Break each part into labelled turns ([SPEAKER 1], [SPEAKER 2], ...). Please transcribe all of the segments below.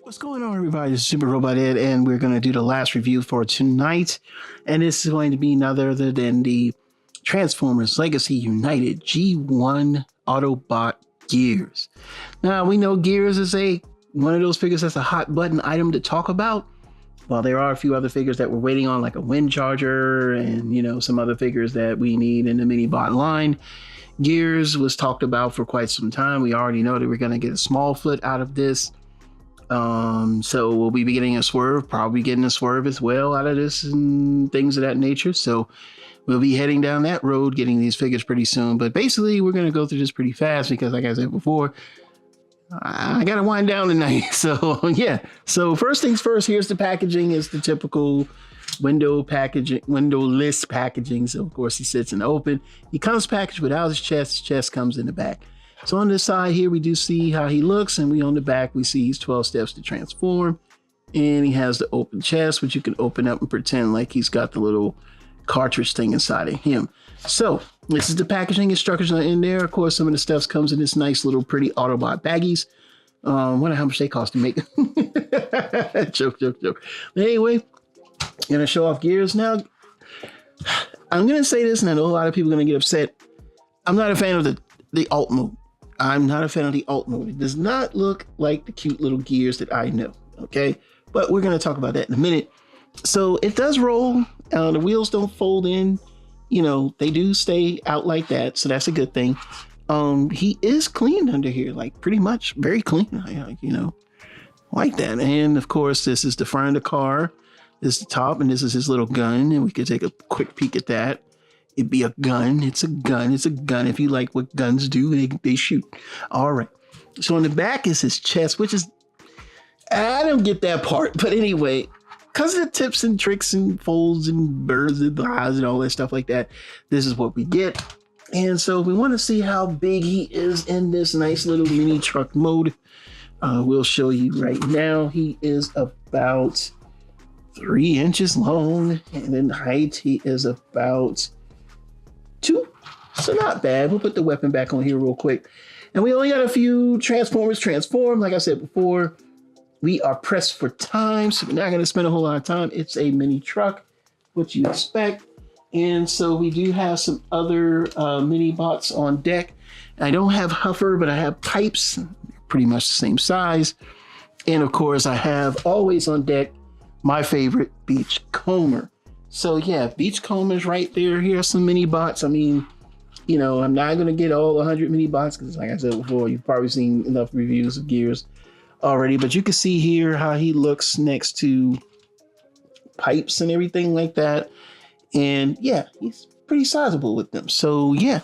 [SPEAKER 1] What's going on, everybody? This is Super Robot Ed, and we're going to do the last review for tonight. And this is going to be none other than the Transformers Legacy United G1 Autobot Gears. Now, we know Gears is one of those figures that's a hot button item to talk about. While there are a few other figures that we're waiting on, like a Wind Charger and, some other figures that we need in the mini-bot line. Gears was talked about for quite some time. We already know that we're going to get a small foot out of this. So we'll be getting a swerve, probably getting a swerve as well out of this and things of that nature. So we'll be heading down that road, getting these figures pretty soon. But basically, we're going to go through this pretty fast because, like I said before, I got to wind down tonight. So yeah. So first things first, here's the packaging. It's the typical window packaging, windowless packaging. So of course he sits in the open. He comes packaged without his chest. His chest comes in the back. So on this side here, we do see how he looks, and on the back, we see he's 12 steps to transform, and he has the open chest, which you can open up and pretend like he's got the little cartridge thing inside of him. So this is the packaging instructions in there. Of course, some of the stuff comes in this nice little pretty Autobot baggies. Wonder how much they cost to make. Joke. But anyway, gonna show off Gears now. I'm gonna say this, and I know a lot of people are gonna get upset. I'm not a fan of the alt mode. I'm not a fan of the alt mode. It does not look like the cute little Gears that I know, okay? But we're going to talk about that in a minute. So it does roll. The wheels don't fold in. They do stay out like that, so that's a good thing. He is clean under here, like pretty much very clean, like that. And of course, this is the front of the car. This is the top, and this is his little gun, and we could take a quick peek at that. It'd be a gun. It's a gun. It's a gun. If you like what guns do, they shoot. All right. So on the back is his chest, which is, I don't get that part. But anyway, because of the tips and tricks and folds and birds and eyes and all that stuff like that, this is what we get. And so we want to see how big he is in this nice little mini truck mode. We'll show you right now. He is about 3 inches long, and in height, he is about 2, so not bad. We'll put the weapon back on here real quick. And we only got a few Transformers transform. Like I said before, we are pressed for time, so we're not going to spend a whole lot of time. It's a mini truck, what you expect. And so we do have some other mini bots on deck. I don't have Huffer, but I have Pipes, pretty much the same size. And of course, I have always on deck my favorite Beachcomber. So yeah, Beachcomber's right there. Here are some mini bots. I mean, I'm not going to get all 100 mini bots because, like I said before, you've probably seen enough reviews of Gears already. But you can see here how he looks next to Pipes and everything like that. And yeah, he's pretty sizable with them. So yeah,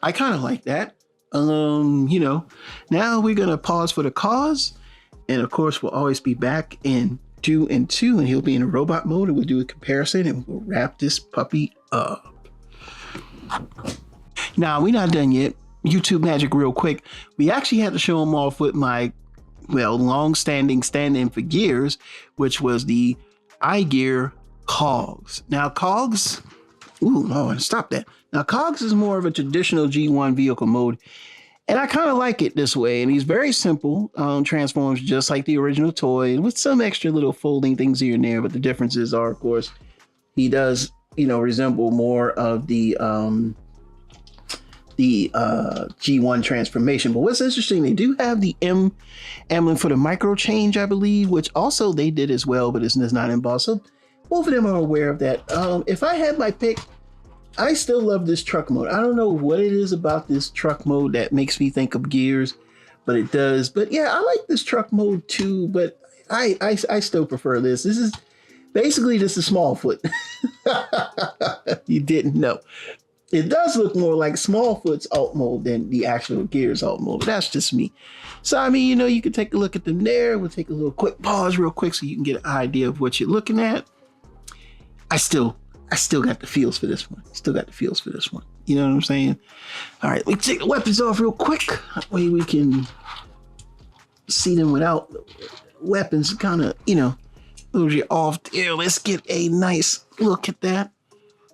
[SPEAKER 1] I kind of like that. Now we're going to pause for the cause. And of course, we'll always be back in 2 and 2, and he'll be in a robot mode, and we'll do a comparison, and we'll wrap this puppy up. Now, we're not done yet. YouTube magic real quick. We actually had to show him off with my, long-standing stand-in for Gears, which was the iGear Cogs. Now, Cogs, stop that. Now, Cogs is more of a traditional G1 vehicle mode, and I kind of like it this way. And he's very simple, transforms just like the original toy with some extra little folding things here and there. But the differences are, of course, he does, resemble more of the G1 transformation. But what's interesting, they do have the M emblem for the micro change, I believe, which also they did as well, but it's not embossed. So both of them are aware of that. If I had my pick, I still love this truck mode. I don't know what it is about this truck mode that makes me think of Gears, but it does. But yeah, I like this truck mode too, but I still prefer this. This is basically just a Smallfoot. You didn't know. It does look more like Smallfoot's alt mode than the actual Gears alt mode, but that's just me. So, I mean, you can take a look at them there. We'll take a little quick pause real quick so you can get an idea of what you're looking at. I still got the feels for this one. You know what I'm saying? All right, let me take the weapons off real quick. That way we can see them without weapons. Kind of, those are off there. Let's get a nice look at that.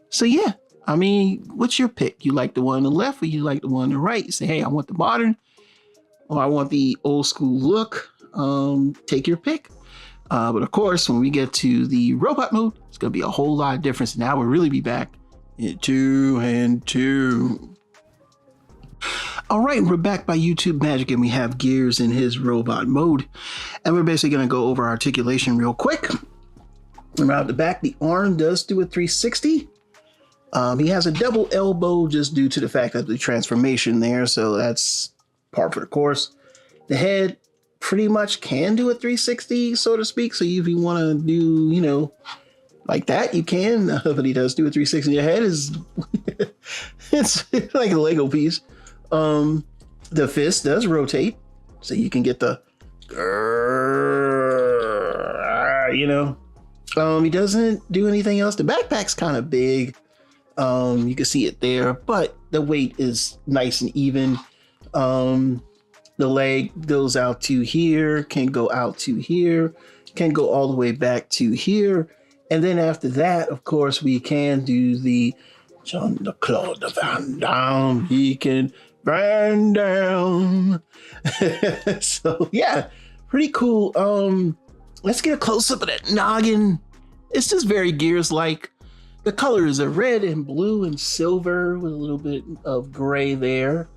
[SPEAKER 1] So yeah, I mean, what's your pick? You like the one on the left or you like the one on the right? You say, hey, I want the modern or I want the old school look. take your pick. But of course, when we get to the robot mode, it's going to be a whole lot of difference. Now we'll really be back in 2 and 2. All right, we're back by YouTube Magic, and we have Gears in his robot mode. And we're basically going to go over articulation real quick. Around the back, the arm does do a 360. He has a double elbow just due to the fact of the transformation there, so that's par for the course. The head pretty much can do a 360, so to speak. So if you want to do, you know, like that, you can. But he does do a 360. The head is it's like a Lego piece. The fist does rotate, so you can get the, you know. He doesn't do anything else. The backpack's kind of big. You can see it there, but the weight is nice and even. The leg goes out to here, can go out to here, can go all the way back to here. And then after that, of course, we can do the Jean-Claude Van Damme. He can burn down. So yeah, pretty cool. Let's get a close-up of that noggin. It's just very Gears-like. The colors are red and blue and silver with a little bit of gray there.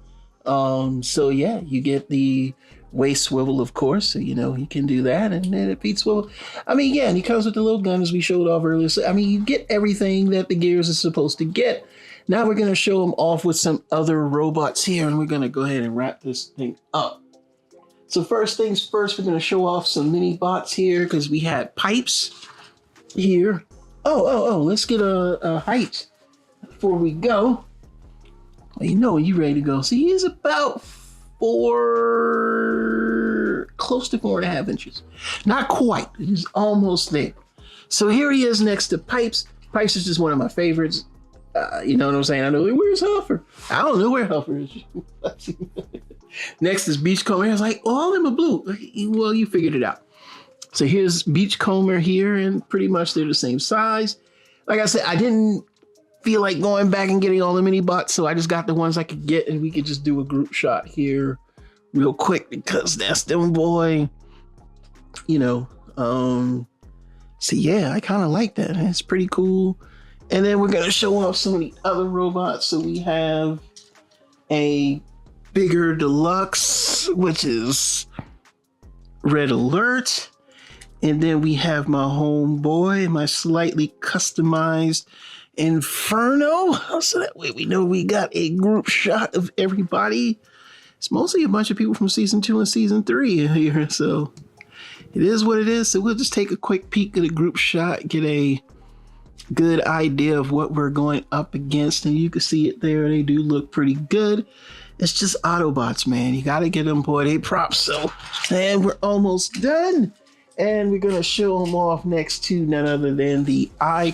[SPEAKER 1] So yeah, you get the waist swivel, of course. So, you know, he can do that. And then the feet swivel. I mean, yeah, and he comes with the little gun as we showed off earlier. So, I mean, you get everything that the Gears is supposed to get. Now we're going to show him off with some other robots here. And we're going to go ahead and wrap this thing up. So first things first, we're going to show off some mini bots here because we had pipes here. Oh, let's get a height before we go. Well, you know when you're ready to go. See, he's about close to 4.5 inches. Not quite, he's almost there. So here he is next to Pipes. Pipes is just one of my favorites. You know what I'm saying? I know, where's Huffer? I don't know where Huffer is. Next is Beachcomber. I was like, oh, all of them are blue. Well, you figured it out. So here's Beachcomber here, and pretty much they're the same size. Like I said, I didn't feel like going back and getting all the mini bots, so I just got the ones I could get, and we could just do a group shot here real quick because that's them boy. You know, so yeah, I kind of like that. It's pretty cool. And then we're gonna show off some of the other robots. So we have a bigger Deluxe, which is Red Alert. And then we have my homeboy, my slightly customized Inferno. So that way we know we got a group shot of everybody. It's mostly a bunch of people from season 2 and season 3 in here. So it is what it is. So we'll just take a quick peek at a group shot, get a good idea of what we're going up against. And you can see it there. They do look pretty good. It's just Autobots, man. You got to get them, boy. They props. So, and we're almost done. And we're going to show them off next to none other than the iGear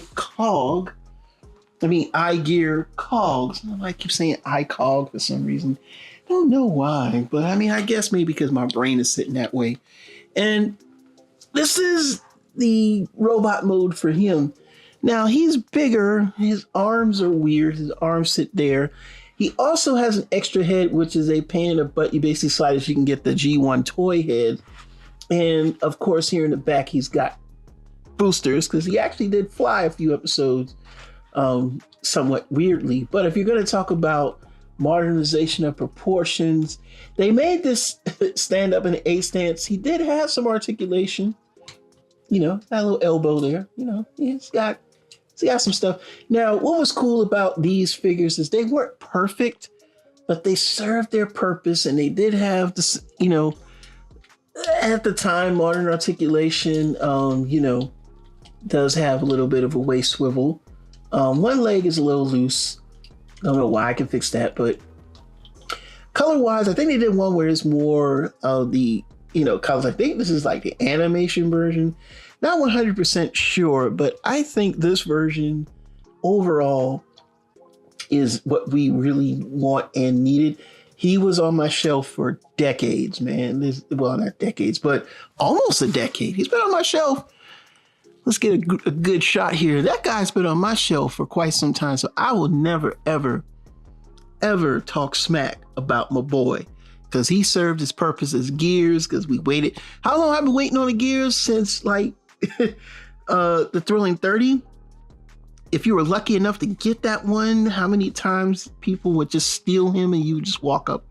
[SPEAKER 1] Cogs. I keep saying iCog for some reason. I don't know why, but I mean, I guess maybe because my brain is sitting that way. And this is the robot mode for him. Now, he's bigger. His arms are weird. His arms sit there. He also has an extra head, which is a pain in the butt. You basically slide it so you can get the G1 toy head. And of course, here in the back, he's got boosters because he actually did fly a few episodes somewhat weirdly. But if you're going to talk about modernization of proportions, they made this stand up in an A stance. He did have some articulation, you know, that little elbow there, you know, he's got some stuff. Now, what was cool about these figures is they weren't perfect, but they served their purpose, and they did have this, you know, at the time, modern articulation, you know, does have a little bit of a waist swivel. One leg is a little loose. Don't know why. I can fix that, but color-wise, I think they did one where it's more of the, you know, colors. I think this is like the animation version. Not 100% sure, but I think this version overall is what we really want and needed. He was on my shelf for decades, man. Well, not decades, but almost a decade. He's been on my shelf. Let's get a good shot here. That guy's been on my shelf for quite some time, so I will never, ever, ever talk smack about my boy because he served his purpose as gears. Because we waited. How long have I been waiting on the gears? Since like the Thrilling 30. If you were lucky enough to get that one, how many times people would just steal him and you just walk up?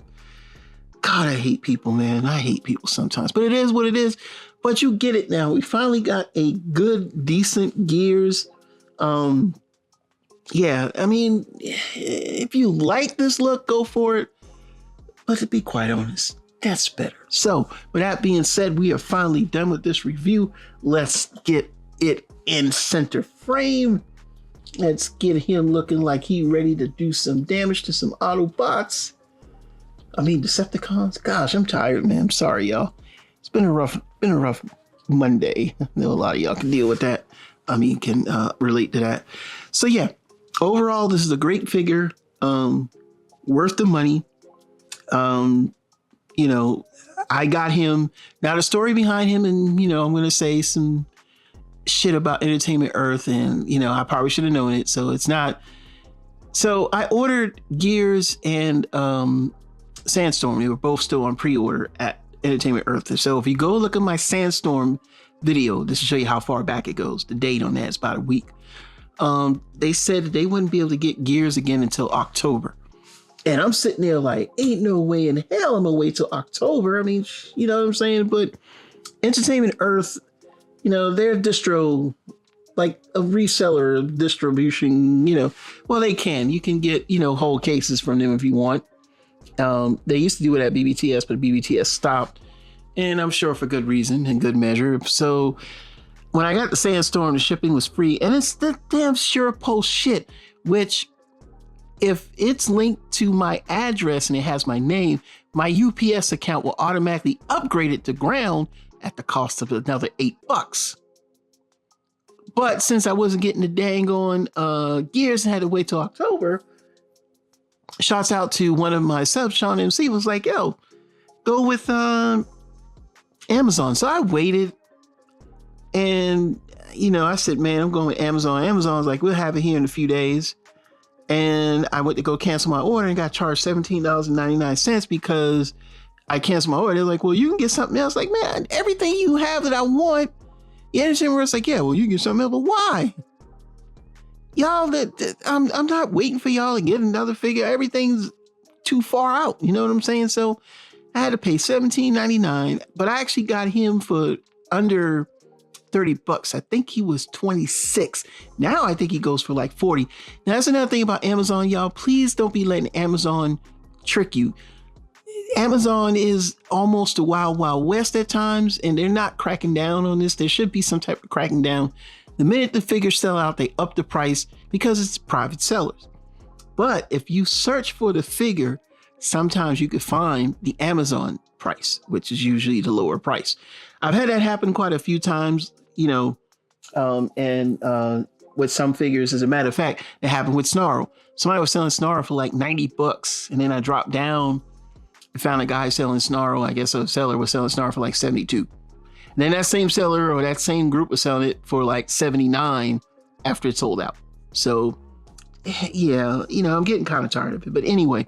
[SPEAKER 1] God, I hate people, man. I hate people sometimes, but it is what it is. But you get it now. We finally got a good, decent gears. Yeah, I mean, if you like this look, go for it. But to be quite honest, that's better. So with that being said, we are finally done with this review. Let's get it in center frame. Let's get him looking like he ready to do some damage to some Autobots. I mean, Decepticons. Gosh, I'm tired, man. I'm sorry, y'all. It's been a rough Monday. I know a lot of y'all can deal with that. I mean, can relate to that. So yeah, overall, this is a great figure. Worth the money. You know, I got him. Now the story behind him, and you know, I'm gonna say some shit about Entertainment Earth, and you know, I probably should have known it. So it's not. So I ordered Gears and Sandstorm. They were both still on pre-order at Entertainment Earth. So if you go look at my Sandstorm video, this will show you how far back it goes. The date on that is about a week. They said that they wouldn't be able to get Gears again until October. And I'm sitting there like, ain't no way in hell I'm gonna wait till October. I mean, you know what I'm saying? But Entertainment Earth, you know, their distro, like a reseller distribution, you know, well, they can. You can get, you know, whole cases from them if you want. They used to do it at BBTS, but BBTS stopped. And I'm sure for good reason and good measure. So when I got the Sandstorm, the shipping was free. And it's the damn SurePost shit, which if it's linked to my address and it has my name, my UPS account will automatically upgrade it to ground at the cost of another $8. But since I wasn't getting the dang on Gears and had to wait till October, shouts out to one of my subs, Sean MC, was like, yo, go with Amazon. So I waited and, you know, I said, man, I'm going with Amazon. Amazon's like, we'll have it here in a few days. And I went to go cancel my order and got charged $17.99 because I canceled my order. They're like, well, you can get something else. Like, man, everything you have that I want. You understand where it's like, yeah, well, you can get something else, but why? Y'all, I'm not waiting for y'all to get another figure. Everything's too far out. You know what I'm saying? So I had to pay $17.99, but I actually got him for under $30. I think he was 26. Now I think he goes for like 40. Now that's another thing about Amazon, y'all. Please don't be letting Amazon trick you. Amazon is almost a wild, wild west at times, and they're not cracking down on this. There should be some type of cracking down. The minute the figures sell out, they up the price because it's private sellers. But if you search for the figure, sometimes you could find the Amazon price, which is usually the lower price. I've had that happen quite a few times, you know, and with some figures. As a matter of fact, it happened with Snarl. Somebody was selling Snarl for like $90, and then I dropped down and found a guy selling Snarl. I guess a seller was selling Snarl for like 72. And then that same seller or that same group was selling it for like 79 after it sold out. So yeah, you know, I'm getting kind of tired of it. But anyway,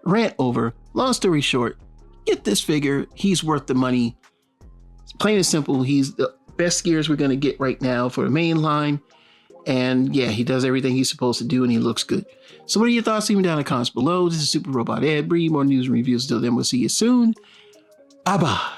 [SPEAKER 1] rant over. Long story short, get this figure. He's worth the money. It's plain and simple. He's the best Gears we're going to get right now for the main line. And yeah, he does everything he's supposed to do and he looks good. So what are your thoughts? Leave them down in the comments below. This is Super Robot Ed. Bring you more news and reviews. Till then, we'll see you soon. Bye-bye.